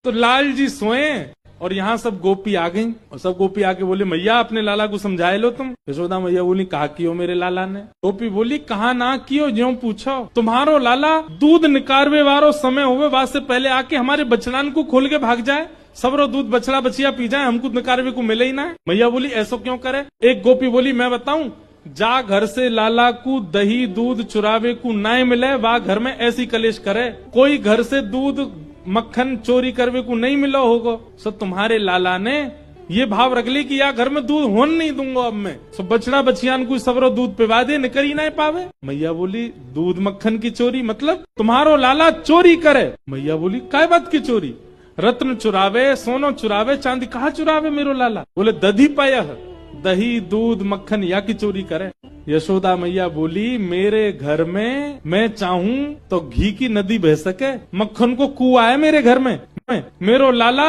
तो लाल जी सोए और यहाँ सब गोपी आ गई और सब गोपी आके बोले मैया अपने लाला को समझाए लो तुम। यशोदा मैया बोली कहा कियो मेरे लाला ने। गोपी बोली कहा ना कियो ज्यों पूछो। तुम्हारो लाला दूध निकारवे वारो समय होवे बाद से पहले आके हमारे बछड़ान को खोल के भाग जाए, सबरो दूध बछड़ा बछिया पी जाए, हमको निकारवे को मिले ही ना। मैया बोली ऐसा क्यों करे। एक गोपी बोली मैं बताऊं, जा घर से लाला को दही दूध चुरावे को ना मिले वा घर में ऐसी कलेश करे। कोई घर से दूध मक्खन चोरी करवे को नहीं मिलो होगो, सो तुम्हारे लाला ने ये भाव रख ली कि या घर में दूध होन नहीं दूंगा अब मैं, सो बछड़ा बछियान को सबरो दूध पिवा दे, निकर ही ना पावे। मैया बोली दूध मक्खन की चोरी मतलब तुम्हारो लाला चोरी करे। मैया बोली काय बात की चोरी। रत्न चुरावे, सोनो चुरावे, चांदी कहा चुरावे मेरो लाला। बोले दधी पाया दही दूध मक्खन या की चोरी करे। यशोदा मैया बोली मेरे घर में मैं चाहूं तो घी की नदी बह सके, मक्खन को कुआ है मेरे घर में, मेरो लाला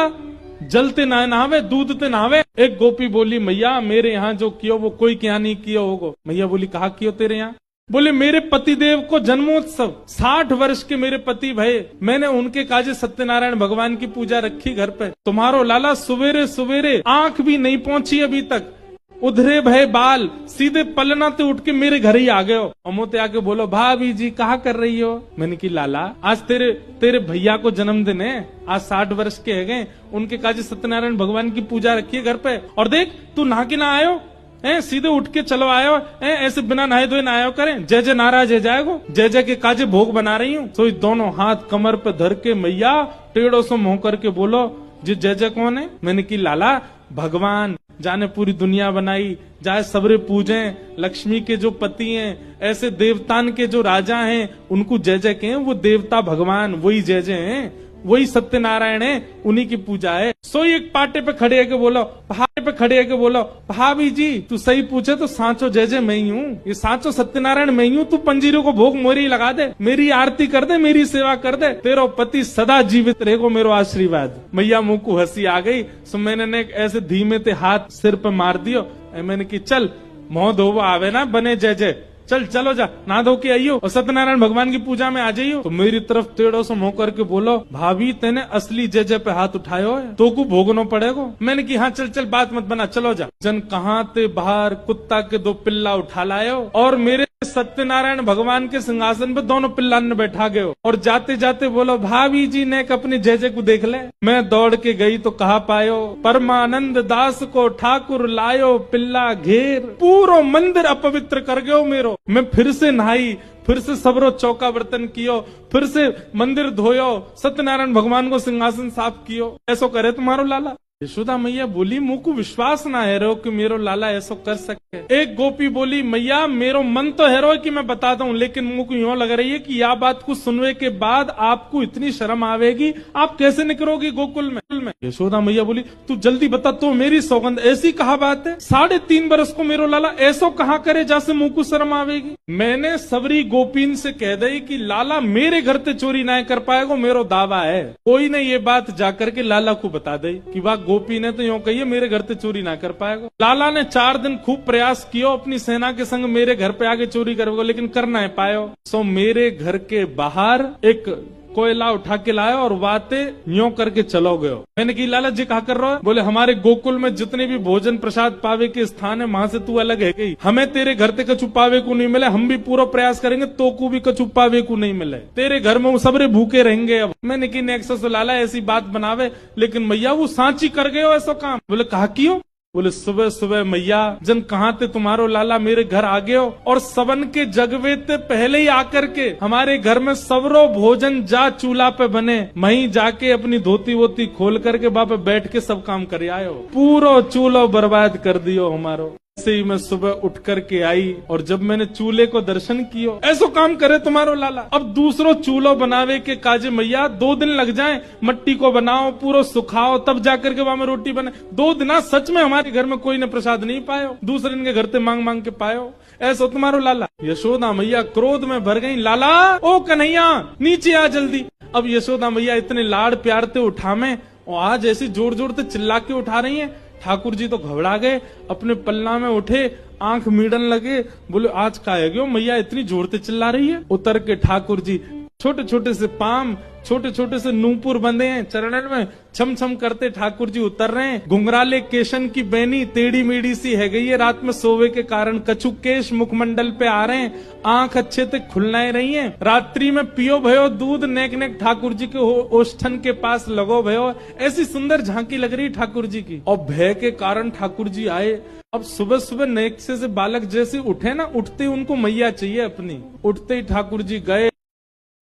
जलते ना नहावे दूध ते नहावे। एक गोपी बोली मैया मेरे यहाँ जो कियो वो कोई क्या नहीं कियो होगो। मैया बोली कहा कियो तेरे यहाँ। बोले मेरे पति देव को जन्मोत्सव 60 वर्ष के मेरे पति भय, मैंने उनके काजे सत्यनारायण भगवान की पूजा रखी घर पे। तुम्हारो लाला सवेरे सवेरे आंख भी नहीं पहुंची अभी तक, उधरे भय बाल सीधे पलना ते उठ के मेरे घर ही आ गए हो। अमोते आके बोलो भाभी जी कहा कर रही हो। मैंने की लाला आज तेरे भैया को जन्मदिन है, आज 60 वर्ष के है गए, उनके काजे सत्यनारायण भगवान की पूजा रखी है घर पे, और देख तू नहा के ना आयो सीधे उठ के चलो आयो ऐसे बिना नहाए धोए ना आयो करें। जय जय नाराज है जाएगो, जय जय के काजे भोग बना रही हूँ। तो दोनों हाथ कमर पे धर के मैया टेढ़ों से मुंह करके बोलो जी जय जय कौन है। मैंने की लाला भगवान जाने पूरी दुनिया बनाई, जाए सबरे पूजे, लक्ष्मी के जो पति हैं, ऐसे देवतान के जो राजा हैं उनको जय जय के हैं, वो देवता भगवान वही जय जय हैं, वही सत्यनारायण है, उन्हीं की पूजा है। सो एक पाटे पे खड़े के बोलो, पहाड़े पे खड़े के बोलो भाभी जी तू सही पूछे तो सांचो जय जय मैं ही हूँ, ये सांचो सत्यनारायण मैं ही हूँ। तू पंजीरों को भोग मोरी लगा दे, मेरी आरती कर दे, मेरी सेवा कर दे, तेरो पति सदा जीवित रहेगो, मेरो आशीर्वाद। मैया मुंह को हंसी आ गई। सो मैंने ऐसे धीमे ते हाथ सिर पे मार दियो। मैंने की चल मोह धोवा आवे ना बने जय जय, चल चलो जा ना धो के आइयो और सत्यनारायण भगवान की पूजा में आ जाइयो। तो मेरी तरफ टेढ़ों से मुंह करके बोलो भाभी तेने असली जय जय पे हाथ उठायो है तो को भोगनो पड़ेगो। मैंने की हाँ चल चल बात मत बना चलो जा। जन कहाँ ते बाहर कुत्ता के 2 पिल्ला उठा लायो और मेरे सत्यनारायण भगवान के सिंहासन पे दोनों पिल्ला ने बैठा गए और जाते जाते बोलो भाभी जी ने अपने जय जय को देख ले। मैं दौड़ के गई तो कहा पायो परमानंद दास को ठाकुर लायो पिल्ला घेर, पूरो मंदिर अपवित्र कर गयो मेरो। मैं फिर से नहाई, फिर से सबरो चौका बर्तन कियो, फिर से मंदिर धोयो, सत्यनारायण भगवान को सिंहासन साफ कियो। ऐसो करे तुम्हारो लाला। यशोदा मैया बोली मुंह को विश्वास ना है रो कि मेरो लाला ऐसा कर सके। एक गोपी बोली मैया मेरो मन तो है रो कि मैं बता दूं, लेकिन मुंह को यूं लग रही है कि यह बात को सुनने के बाद आपको इतनी शर्म आवेगी, आप कैसे निकलोगी गोकुल में। यशोदा मैया बोली तू जल्दी बता तो मेरी सौगंध, ऐसी कहा बात है 3.5 बरस को मेरो लाला ऐसा कहा करे जैसे मुंह को शर्म आवेगी। मैंने सबरी गोपीन से कह दी कि लाला मेरे घर से चोरी ना कर पाएगा, मेरो दावा है। कोई ने ये बात जाकर के लाला को बता दी कि वाह गोपी ने तो यूं कही मेरे घर से चोरी ना कर पाएगा। लाला ने 4 दिन खूब प्रयास कियो अपनी सेना के संग मेरे घर पे आके चोरी करेगा, लेकिन कर ना पायो। सो मेरे घर के बाहर एक कोयला उठा के लाया और बातें यूं करके चलो गयो। मैंने की लाला जी कहा कर रहा है। बोले हमारे गोकुल में जितने भी भोजन प्रसाद पावे के स्थान है वहां से तू अलग है गई, हमें तेरे घर ते कछु पावे को नहीं मिले, हम भी पूरा प्रयास करेंगे तो को भी कछु पावे को नहीं मिले, तेरे घर में वो सबरे भूखे रहेंगे। अब मैंने की नेक्सस लाला ऐसी बात बनावे, लेकिन मैया वो सांची कर गए हो ऐसा काम। बोले कहा क्यों। बोले सुबह सुबह मैया जन कहाँ थे तुम्हारो लाला मेरे घर आ गए हो और सबन के जगवे ते पहले ही आकर के हमारे घर में सबरो भोजन जा चूल्हा पे बने, वहीं जाके अपनी धोती वोती खोल करके वहां पे बैठ के सब काम कर आयो, पूरा चूल्हा बर्बाद कर दियो हमारो। ऐसे ही मैं सुबह उठ करके आई और जब मैंने चूल्हे को दर्शन कियो, ऐसो काम करे तुम्हारो लाला। अब दूसरो चूल्हो बनावे के काजे मैया 2 दिन लग जाए, मट्टी को बनाओ पूरा सुखाओ तब जाकर के वहां में रोटी बने। 2 दिन सच में हमारे घर में कोई ने प्रसाद नहीं पायो, दूसरे दिन के घर से मांग मांग के पायो, ऐसा तुम्हारो लाला। यशोदा मैया क्रोध में भर गई, लाला ओ कन्हैया नीचे आ जल्दी। अब यशोदा मैया इतने लाड़ प्यार से उठावे और आज ऐसी जोर जोर से चिल्ला के उठा रही है। ठाकुर जी तो घबरा गए, अपने पल्ला में उठे, आंख मीड़न लगे, बोले आज का है क्यों मैया इतनी जोर से चिल्ला रही है। उतर के ठाकुर जी छोटे छोटे से पाम, छोटे छोटे से नूपुर बंधे हैं चरणन में, छम छम करते ठाकुर जी उतर रहे हैं। घुंघराले केशन की बैनी टेढ़ी मेढ़ी सी है गई है, रात में सोवे के कारण कछु केश मुखमंडल पे आ रहे हैं, आंख अच्छे से खुलनाए रही है। रात्रि में पियो भयो दूध, नेक नेक ठाकुर जी के ओष्ठन के पास लगो भयो। ऐसी सुंदर झांकी लग रही ठाकुर जी की। और भय के कारण ठाकुर जी आए। अब सुबह सुबह नेक से बालक जैसे उठे ना, उठते ही उनको मैया चाहिए अपनी। उठते ही ठाकुर जी गए,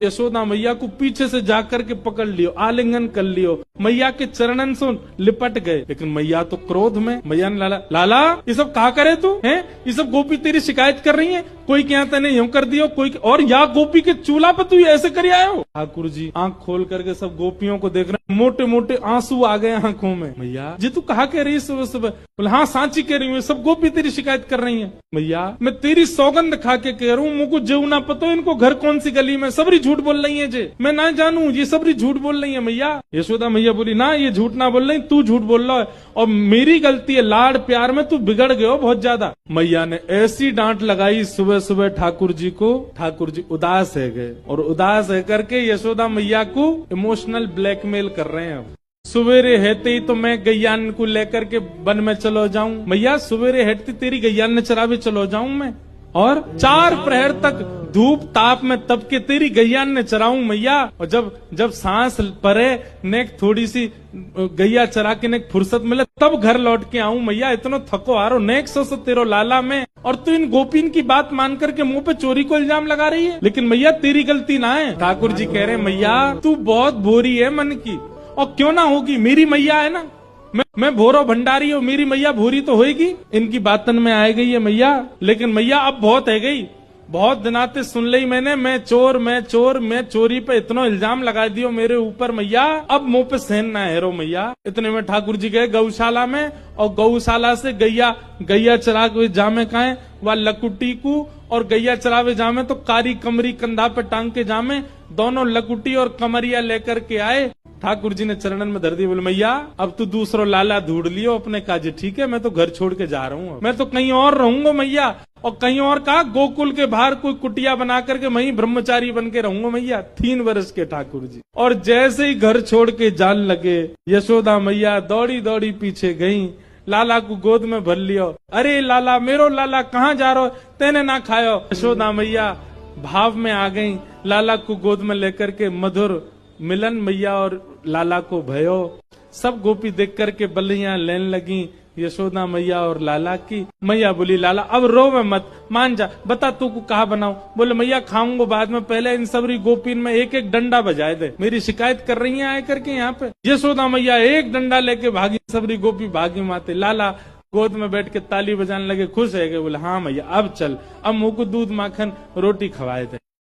यशोदा मैया को पीछे से जाकर के पकड़ लियो, आलिंगन कर लियो, मैया के चरणन से लिपट गए। लेकिन मैया तो क्रोध में, मैया ने लाला लाला ये सब कहा करे तू है, ये सब गोपी तेरी शिकायत कर रही है, कोई क्या तने यूं कर दियो, कोई और या गोपी के चूल्हा पे तू ऐसे कर आयो। ठाकुर जी आंख खोल करके सब गोपियों को देख रहे, मोटे मोटे आंसू आ गए आंखों में। मैया जी तू कहा कह रही सुबह सुबह? बोले हाँ सांची कह रही हूँ, सब गोपी तेरी शिकायत कर रही है। मैया मैं तेरी सौगंध खा के कह रहा हूँ, मुझको जेऊ ना पता इनको घर कौन सी गली में, सबरी झूठ बोल रही है जे, मैं ना जानू ये सबरी झूठ बोल रही है। मैया यशोदा मैया बोली ना ये झूठ ना बोल रही, तू झूठ बोल रहा है और मेरी गलती है, लाड प्यार में तू बिगड़ गए हो बहुत ज्यादा। मैया ने ऐसी डांट लगाई सुबह सुबह ठाकुर जी को, ठाकुर जी उदास है गए और उदास है करके यशोदा मैया को इमोशनल ब्लैकमेल कर रहे हैं। अब सवेरे हेते ही तो मैं गैयान को लेकर के वन में चलो जाऊं। मैया सवेरे हेटती तेरी गैयान ने चरावे चलो जाऊं मैं, और 4 प्रहर तक धूप ताप में तब के तेरी गैयान ने चराऊं मैया। और जब सांस परे नेक थोड़ी सी गैया चरा के नेक फुर्सत मिले तब घर लौट के आऊं मैया। इतना थको आ रहा नेक सो तेरो लाला में, और तू इन गोपीन की बात मान करके मुंह पे चोरी को इल्जाम लगा रही है। लेकिन मैया तेरी गलती ना है। ठाकुर जी कह रहे मैया तू बहुत भोरी है मन की, और क्यों ना होगी, मेरी मैया है ना, मैं भोरो भंडारी हूँ, मेरी मैया भूरी तो होगी। इनकी बातन में आ गई है मैया, लेकिन मैया अब बहुत है गई, बहुत दिनाते सुन ली मैंने, मैं चोर मैं चोर, मैं चोरी पे इतना इल्जाम लगा दियो मेरे ऊपर मैया, अब मुंह पे सहन ना है रो मैया। इतने में ठाकुर जी गए गौशाला में, और गौशाला से गैया चरा के जामे काए वह लकुटी को, और गैया चरावे जामे तो कारी कमरी कंधा पे टांग के जामे, दोनों लकुटी और कमरिया लेकर के आए। ठाकुर जी ने चरणन में धर दिया, बोले मैया अब तू दूसरो लाला ढूंढ लियो अपने काजे, ठीक है मैं तो घर छोड़ के जा रहा हूँ, मैं तो कहीं और रहूंगा मैया। और कहीं और कहा गोकुल के बाहर कोई कुटिया बना करके वहीं ब्रह्मचारी बन के रहूंगा मैया। 3 वर्ष के ठाकुर जी, और जैसे ही घर छोड़ के जान लगे यशोदा मैया दौड़ी दौड़ी पीछे गई, लाला को गोद में भर लियो। अरे लाला मेरो लाला कहाँ जा रहो, तेने ना खायो। यशोदा मैया भाव में आ गई, लाला को गोद में लेकर के मधुर मिलन मैया और लाला को भयो। सब गोपी देख करके बल्लियां लेने लगी यशोदा मैया और लाला की। मैया बोली लाला अब रोवे मत, मान जा, बता तू को कहा बनाऊं। बोले मैया खाऊंगा बाद में, पहले इन सबरी गोपीन में एक एक डंडा बजाए दे, मेरी शिकायत कर रही है आए करके यहाँ पे। यशोदा मैया एक डंडा लेके भागी, सबरी गोपी भागी माते। लाला गोद में बैठ के ताली बजाने लगे, खुश है गए। बोले हाँ मैया अब चल, अब मुंह को दूध माखन रोटी खवाए दे।